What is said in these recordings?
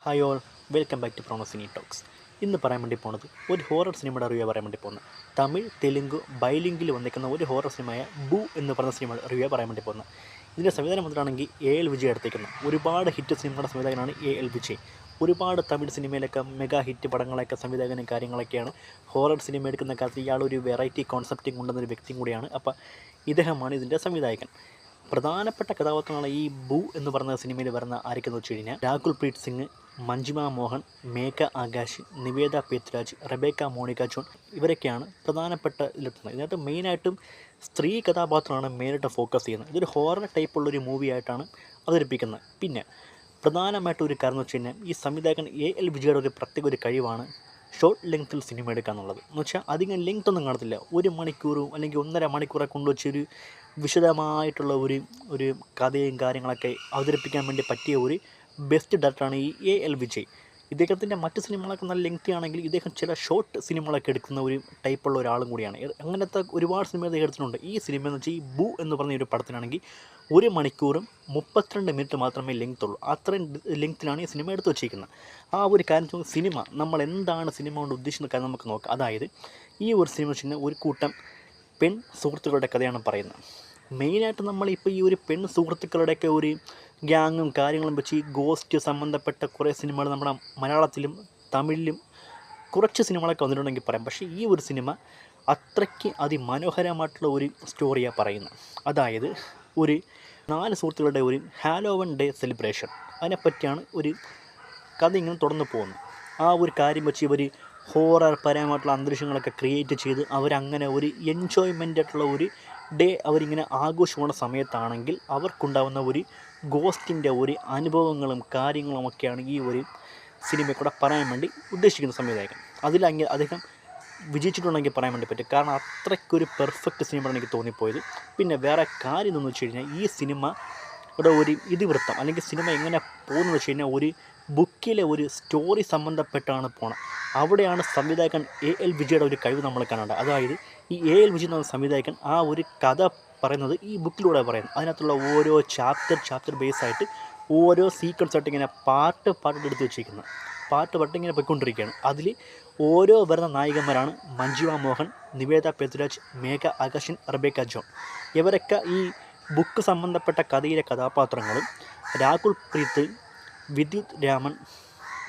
Hi all, welcome back to പ്രോണോസിനി talks. ഇന്ന് പറയാൻ വേണ്ടി പോകുന്നത് ഒരു ഹോറർ സിനിമയുടെ റിവ്യൂ പറയാൻ വേണ്ടി പോകുന്നത്. തമിഴ്, തെലുങ്ക്, ബൈലിംഗിൽ വന്നിരിക്കുന്ന ഒരു ഹോറർ സിനിമയായ ബൂ എന്ന് പറഞ്ഞ സിനിമയുടെ റിവ്യൂ പറയാൻ വേണ്ടി പോകുന്നത്. ഇതിൻ്റെ സംവിധാനം വന്നിട്ടാണെങ്കിൽ എ വിജയ് എടുത്തേക്കുന്നത്. ഒരുപാട് ഹിറ്റ് സിനിമയുടെ സംവിധായകനാണ് വിജയ്. ഒരുപാട് തമിഴ് സിനിമയിലൊക്കെ മെഗാ ഹിറ്റ് പടങ്ങളൊക്കെ സംവിധായകനും കാര്യങ്ങളൊക്കെയാണ്. ഹോറർ സിനിമ എടുക്കുന്ന കാര്യത്തിൽ ഇയാളൊരു വെറൈറ്റി കോൺസെപ്റ്റിംഗ് കൊണ്ടുവന്നൊരു വ്യക്തിയും കൂടിയാണ്. അപ്പോൾ ഇദ്ദേഹമാണ് ഇതിൻ്റെ സംവിധായകൻ. പ്രധാനപ്പെട്ട കഥാപാത്രങ്ങളാണ് ഈ ബൂ എന്ന് പറഞ്ഞ സിനിമയിൽ വരുന്ന ആരൊക്കെയെന്ന് വെച്ച് കഴിഞ്ഞാൽ Rakul Preet Singh, Manjima Mohan, Megha Akash, Nivetha Pethuraj, Rebecca Monica John ഇവരൊക്കെയാണ് പ്രധാനപ്പെട്ട ഇതിലെത്തുന്നത്. ഇതിനകത്ത് മെയിനായിട്ടും സ്ത്രീ കഥാപാത്രമാണ് മെയിനായിട്ട് ഫോക്കസ് ചെയ്യുന്നത്. ഇതൊരു ഹൊറർ ടൈപ്പുള്ളൊരു മൂവി ആയിട്ടാണ് അവതരിപ്പിക്കുന്നത്. പിന്നെ പ്രധാനമായിട്ട് ഒരു കാരണം എന്ന് വെച്ച് കഴിഞ്ഞാൽ ഈ സംവിധായകൻ വിജയുടെ ഒരു പ്രത്യേക ഒരു കഴിവാണ് ഷോർട്ട് ലെങ്ത്തിൽ സിനിമ എടുക്കുക എന്നുള്ളത്. എന്ന് വെച്ചാൽ അധികം ലെങ്ത് ഒന്നും കാണത്തില്ല. 1 മണിക്കൂറും അല്ലെങ്കിൽ 1.5 മണിക്കൂറെ കൊണ്ടുവച്ചൊരു വിശദമായിട്ടുള്ള ഒരു കഥയും കാര്യങ്ങളൊക്കെ അവതരിപ്പിക്കാൻ വേണ്ടി പറ്റിയ ഒരു ബെസ്റ്റ് ഡയറക്ടറാണ് ഈ വിജയ്. ഇദ്ദേഹത്തിൻ്റെ മറ്റ് സിനിമകളൊക്കെ നല്ല ലെങ്തി ആണെങ്കിൽ ഇദ്ദേഹം ചില ഷോർട്ട് സിനിമകളൊക്കെ എടുക്കുന്ന ഒരു ടൈപ്പുള്ള ഒരാളും കൂടിയാണ്. അങ്ങനത്തെ ഒരുപാട് സിനിമ ഇദ്ദേഹം എടുത്തിട്ടുണ്ട്. ഈ സിനിമ എന്ന് വെച്ചാൽ ഈ ബൂ എന്ന് പറഞ്ഞ ഒരു പടത്തിനാണെങ്കിൽ 1 മണിക്കൂറും 32 മിനിറ്റ് മാത്രമേ ലെങ്ത് ഉള്ളൂ. അത്രയും ലെങ്ത്തിലാണ് ഈ സിനിമ എടുത്തു വച്ചിരിക്കുന്നത്. ആ ഒരു കാര്യം സിനിമ നമ്മൾ എന്താണ് സിനിമ കൊണ്ട് ഉദ്ദേശിക്കുന്ന കാര്യം നമുക്ക് നോക്കാം. അതായത് ഈ ഒരു സിനിമ വെച്ച് കഴിഞ്ഞാൽ ഒരു കൂട്ടം പെൺ സുഹൃത്തുക്കളുടെ കഥയാണ് പറയുന്നത്. മെയിനായിട്ട് നമ്മളിപ്പോൾ ഈ ഒരു പെൺ സുഹൃത്തുക്കളുടെയൊക്കെ ഒരു ഗ്യാങ്ങും കാര്യങ്ങളും വെച്ച് ഈ ഗോസ്റ്റ് സംബന്ധപ്പെട്ട കുറേ സിനിമകൾ നമ്മുടെ മലയാളത്തിലും തമിഴിലും കുറച്ച് സിനിമകളൊക്കെ വന്നിട്ടുണ്ടെങ്കിൽ പറയാം. പക്ഷേ ഈ ഒരു സിനിമ അത്രയ്ക്ക് അതിമനോഹരമായിട്ടുള്ള ഒരു സ്റ്റോറിയാണ് പറയുന്നത്. അതായത് ഒരു 4 സുഹൃത്തുക്കളുടെ ഒരു ഹാലോവൻ ഡേ സെലിബ്രേഷൻ, അതിനെപ്പറ്റിയാണ് ഒരു കഥ ഇങ്ങനെ തുടർന്ന് പോകുന്നത്. ആ ഒരു കാര്യം വെച്ച് ഇവർ ഹോറർ പരമായിട്ടുള്ള അന്തരീക്ഷങ്ങളൊക്കെ ക്രിയേറ്റ് ചെയ്ത് അവരങ്ങനെ ഒരു എൻജോയ്മെൻ്റ് ആയിട്ടുള്ള ഒരു ഡേ അവരിങ്ങനെ ആഘോഷമുള്ള സമയത്താണെങ്കിൽ അവർക്കുണ്ടാകുന്ന ഒരു ഗോസ്റ്റിൻ്റെ ഒരു അനുഭവങ്ങളും കാര്യങ്ങളുമൊക്കെയാണ് ഈ ഒരു സിനിമയിൽ കൂടെ പറയാൻ വേണ്ടി ഉദ്ദേശിക്കുന്ന സംവിധായകൻ. അദ്ദേഹം വിജയിച്ചിട്ടുണ്ടെങ്കിൽ പറയാൻ വേണ്ടി പറ്റും. കാരണം അത്രയ്ക്കൊരു പെർഫെക്റ്റ് സിനിമയാണ് എനിക്ക് തോന്നിപ്പോയത്. പിന്നെ വേറെ കാര്യം എന്ന് വെച്ച് കഴിഞ്ഞാൽ ഈ സിനിമയുടെ ഒരു ഇതിവൃത്തം അല്ലെങ്കിൽ സിനിമ എങ്ങനെ പോകുന്നത് വെച്ച് കഴിഞ്ഞാൽ ഒരു ബുക്കിലെ ഒരു സ്റ്റോറി സംബന്ധപ്പെട്ടാണ് പോണത്. അവിടെയാണ് സംവിധായകൻ വിജയുടെ ഒരു കഴിവ് നമ്മൾ കാണേണ്ടത്. അതായത് ഈ വിജയ് എന്ന സംവിധായകൻ ആ ഒരു കഥ പറയുന്നത് ഈ ബുക്കിലൂടെ പറയുന്നത്. അതിനകത്തുള്ള ഓരോ ചാപ്റ്റർ ബേസായിട്ട് ഓരോ സീക്വൻസായിട്ട് ഇങ്ങനെ പാട്ട് എടുത്ത് വെച്ചിരിക്കുന്നത്. പാട്ട് ഇങ്ങനെ പോയിക്കൊണ്ടിരിക്കുകയാണ്. അതിൽ ഓരോ വരുന്ന നായികന്മാരാണ് മഞ്ജിമ മോഹൻ, നിവേദ പേത്രാജ്, മേഘ ആകാശൻ, റെബേക്ക ജോൺ. ഇവരൊക്കെ ഈ ബുക്ക് സംബന്ധപ്പെട്ട കഥയിലെ കഥാപാത്രങ്ങളും രാകുൽ പ്രീത്, വിദ്യുത് രാമൻ,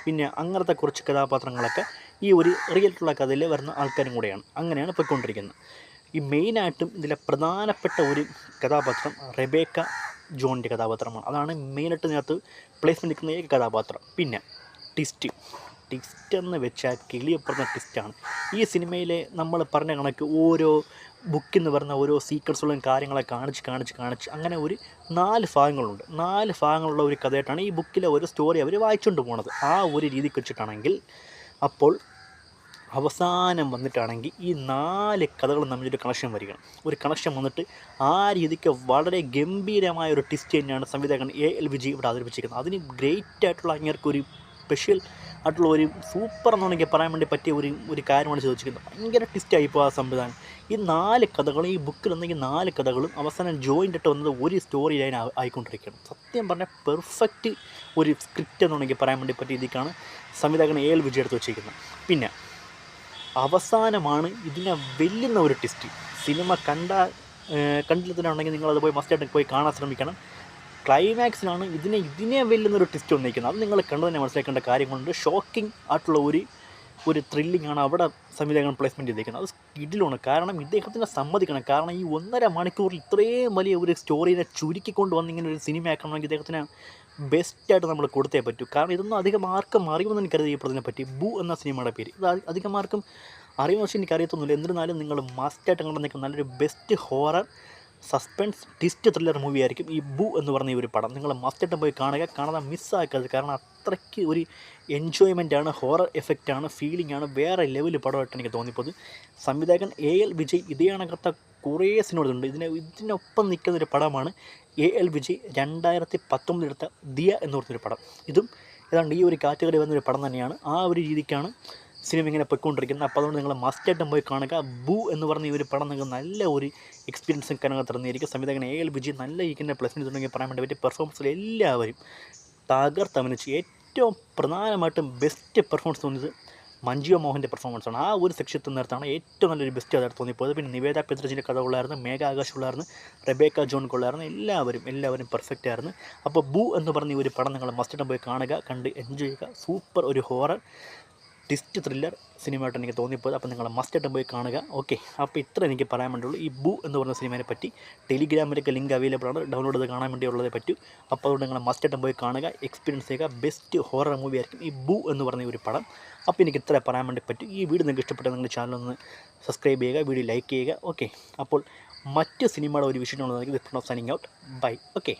പിന്നെ അങ്ങനത്തെ കുറച്ച് കഥാപാത്രങ്ങളൊക്കെ ഈ ഒരു റിയലായിട്ടുള്ള കഥയിൽ വരുന്ന ആൾക്കാരും കൂടെയാണ്. അങ്ങനെയാണ് പോയിക്കൊണ്ടിരിക്കുന്നത്. ഈ മെയിനായിട്ടും ഇതിലെ പ്രധാനപ്പെട്ട ഒരു കഥാപാത്രം റെബേക്ക ജോണിൻ്റെ കഥാപാത്രമാണ്. അതാണ് മെയിനായിട്ട് ഇതിനകത്ത് പ്ലേസ്മെൻറ്റ് നിൽക്കുന്ന ഏക കഥാപാത്രം. പിന്നെ ട്വിസ്റ്റ് എന്ന് വെച്ചാൽ കിളിയപ്പുറന്ന ട്വിസ്റ്റാണ്. ഈ സിനിമയിലെ നമ്മൾ പറഞ്ഞ കണക്ക് ഓരോ ബുക്കിൽ നിന്ന് വരുന്ന ഓരോ സീക്വൻസുകളും കാര്യങ്ങളെ കാണിച്ച് അങ്ങനെ ഒരു 4 ഭാഗങ്ങളുണ്ട്. 4 ഭാഗങ്ങളുള്ള ഒരു കഥയായിട്ടാണ് ഈ ബുക്കിലെ ഒരു സ്റ്റോറി അവർ വായിച്ചുകൊണ്ട് പോണത്. ആ ഒരു രീതിക്ക് വെച്ചിട്ടാണെങ്കിൽ അപ്പോൾ അവസാനം വന്നിട്ടാണെങ്കിൽ ഈ 4 കഥകളും തമ്മിലൊരു കണക്ഷൻ വരികയാണ്. ഒരു കണക്ഷൻ വന്നിട്ട് ആ രീതിക്ക് വളരെ ഗംഭീരമായ ഒരു ട്വിസ്റ്റ് തന്നെയാണ് സംവിധായകൻ വിജയ് ഇവിടെ അവതരിപ്പിച്ചിരിക്കുന്നത്. അതിന് ഗ്രേറ്റ് ആയിട്ടുള്ള അങ്ങേർക്കൊരു സ്പെഷ്യൽ ആയിട്ടുള്ള ഒരു സൂപ്പർ എന്നുണ്ടെങ്കിൽ പറയാൻ വേണ്ടി പറ്റിയ ഒരു കാര്യമാണ് ചോദിച്ചിരിക്കുന്നത്. ഭയങ്കര ട്വിസ്റ്റായിപ്പോൾ ആ സംവിധാനം. ഈ 4 കഥകളും ഈ ബുക്കിലുണ്ടെങ്കിൽ 4 കഥകളും അവസാനം ജോയിൻ്റ് ആയിട്ട് വന്നത് ഒരു സ്റ്റോറി ലൈൻ ആയിക്കൊണ്ടിരിക്കുകയാണ്. സത്യം പറഞ്ഞാൽ പെർഫെക്റ്റ് ഒരു സ്ക്രിപ്റ്റ് എന്നുണ്ടെങ്കിൽ പറയാൻ വേണ്ടി പറ്റിയ ഇതിക്കാണ് സംവിധായകൻ വിജയ് എടുത്ത് വെച്ചിരിക്കുന്നത്. പിന്നെ അവസാനമാണ് ഇതിനെ വെല്ലുന്ന ഒരു ട്വിസ്റ്റ്. സിനിമ കണ്ടില്ലെന്നുണ്ടെങ്കിൽ നിങ്ങളത് മസ്റ്റായിട്ട് പോയി കാണാൻ ശ്രമിക്കണം. ക്ലൈമാക്സിലാണ് ഇതിനെ വെല്ലുന്നൊരു ട്വിസ്റ്റ് വന്നിരിക്കുന്നത്. അത് നിങ്ങൾ കണ്ടു തന്നെ മനസ്സിലാക്കേണ്ട കാര്യങ്ങളുണ്ട്. ഷോക്കിംഗ് ആയിട്ടുള്ള ഒരു ത്രില്ലിംഗ് ആണ് അവിടെ സംവിധായകൻ പ്ലേസ്മെൻറ്റ് ചെയ്തിരിക്കുന്നത്. അത് സ്കിഡിലാണ്. കാരണം ഇദ്ദേഹത്തിനെ സമ്മതിക്കണം. കാരണം ഈ 1.5 മണിക്കൂറിൽ ഇത്രയും വലിയ ഒരു സ്റ്റോറിനെ ചുരുക്കിക്കൊണ്ട് വന്ന് ഇങ്ങനെ ഒരു സിനിമ ആക്കണമെങ്കിൽ ഇദ്ദേഹത്തിന് ബെസ്റ്റായിട്ട് നമ്മൾ കൊടുത്തേ പറ്റൂ. കാരണം ഇതൊന്നും അധികം ആർക്കും അറിയുമെന്ന് എനിക്കറിയാം. ഈ പടത്തിനെ പറ്റി ബൂ എന്ന സിനിമയുടെ പേര് ഇത് അധികം ആർക്കും അറിയുമെന്ന് വെച്ചാൽ എനിക്കറിയത്തൊന്നുമില്ല. എന്നിരുന്നാലും നിങ്ങൾ മസ്റ്റായിട്ട് കണ്ടു നിൽക്കുന്ന നല്ലൊരു best horror suspense twist thriller movie ആയിരിക്കും ഈ ബൂ എന്ന് പറഞ്ഞ ഈ ഒരു പടം. നിങ്ങൾ മസ്റ്റായിട്ട് പോയി കാണാതെ മിസ്സാക്കരുത്. കാരണം അത്രയ്ക്ക് ഒരു എൻജോയ്മെൻറ്റാണ്, ഹോറർ എഫക്റ്റാണ്, ഫീലിംഗാണ്, വേറെ ലെവൽ പടമായിട്ട് എനിക്ക് തോന്നിപ്പോയത്. സംവിധായകൻ വിജയ് ഇതേ കണക്കത്തെ കുറേ സിനിമകളുണ്ട്. ഇതിനൊപ്പം നിൽക്കുന്നൊരു പടമാണ് വിജയ് 2019 എടുത്ത ദിയ എന്ന് പറഞ്ഞൊരു പടം. ഇതും ഏതാണ്ട് ഈ ഒരു കാറ്റഗറി വന്നൊരു പടം തന്നെയാണ്. ആ ഒരു രീതിക്കാണ് സിനിമ ഇങ്ങനെ പോയിക്കൊണ്ടിരിക്കുന്നത്. അപ്പോൾ അതുകൊണ്ട് നിങ്ങൾ മസ്റ്റായിട്ടും പോയി കാണുക. ബൂ എന്ന് പറഞ്ഞ ഈ ഒരു പടം നിങ്ങൾക്ക് നല്ല ഒരു എക്സ്പീരിയൻസും കാര്യങ്ങൾ തരുന്നതായിരിക്കും. സംവിധായകൻ വിജയ് നല്ല ഇരിക്കുന്ന പ്ലസ് തുടങ്ങി പറയാൻ വേണ്ടി പറ്റിയ പെർഫോമൻസിൽ എല്ലാവരും തകർത്തഭിനയിച്ച് ഏറ്റവും പ്രധാനമായിട്ടും ബെസ്റ്റ് പെർഫോമൻസ് തോന്നിയത് മഞ്ജു മോഹൻ്റെ പെർഫോമൻസാണ്. ആ ഒരു സെക്ഷത്തിൽ നിന്നിടത്താണ് ഏറ്റവും നല്ലൊരു ബെസ്റ്റ് അതായിട്ട് തോന്നിപ്പോയത്. പിന്നെ നിവേദ പെത്രിജിൻ്റെ കഥ കൊള്ളായിരുന്നു, മേഘ ആകാശ് കൊള്ളായിരുന്നു, റെബേക്ക ജോൺ കൊള്ളായിരുന്നു. എല്ലാവരും പെർഫെക്റ്റ് ആയിരുന്നു. അപ്പോൾ ബൂ എന്ന് പറഞ്ഞ ഈ ഒരു പടം നിങ്ങൾ മസ്റ്റായിട്ടും പോയി കാണുക, കണ്ട് എൻജോയ് ചെയ്യുക. സൂപ്പർ ഒരു ഹൊറർ ട്വിസ്റ്റ് ത്രില്ലർ സിനിമയായിട്ട് എനിക്ക് തോന്നിപ്പോയത്. അപ്പോൾ നിങ്ങൾ മസ്റ്റായിട്ടും പോയി കാണുക. ഓക്കെ, അപ്പോൾ ഇത്ര എനിക്ക് പറയാൻ വേണ്ടിയുള്ളൂ. ഈ ബൂ എന്ന് പറഞ്ഞ സിനിമയെ പറ്റി ടെലിഗ്രാമിലൊക്കെ ലിങ്ക് അവൈലബിൾ ആണ്, ഡൗൺലോഡ് ചെയ്ത് കാണാൻ വേണ്ടിയുള്ളതേ പറ്റൂ. അപ്പോൾ അതുകൊണ്ട് നിങ്ങൾ മസ്റ്റായിട്ടും പോയി കാണുക, എക്സ്പീരിയൻസ് ചെയ്യുക. ബെസ്റ്റ് ഹൊറർ മൂവി ആയിരിക്കും ഈ ബൂ എന്ന് പറഞ്ഞ ഒരു പടം. അപ്പോൾ എനിക്ക് ഇത്ര പറയാൻ വേണ്ടി പറ്റും. ഈ വീഡിയോ നിങ്ങൾക്ക് ഇഷ്ടപ്പെട്ടാൽ നിങ്ങളുടെ ചാനൽ ഒന്ന് സബ്സ്ക്രൈബ് ചെയ്യുക, വീഡിയോ ലൈക്ക് ചെയ്യുക. ഓക്കെ, അപ്പോൾ മറ്റ് സിനിമയുടെ ഒരു വിഷയമുള്ളതായിരിക്കും. This signing out. Bye. Okay.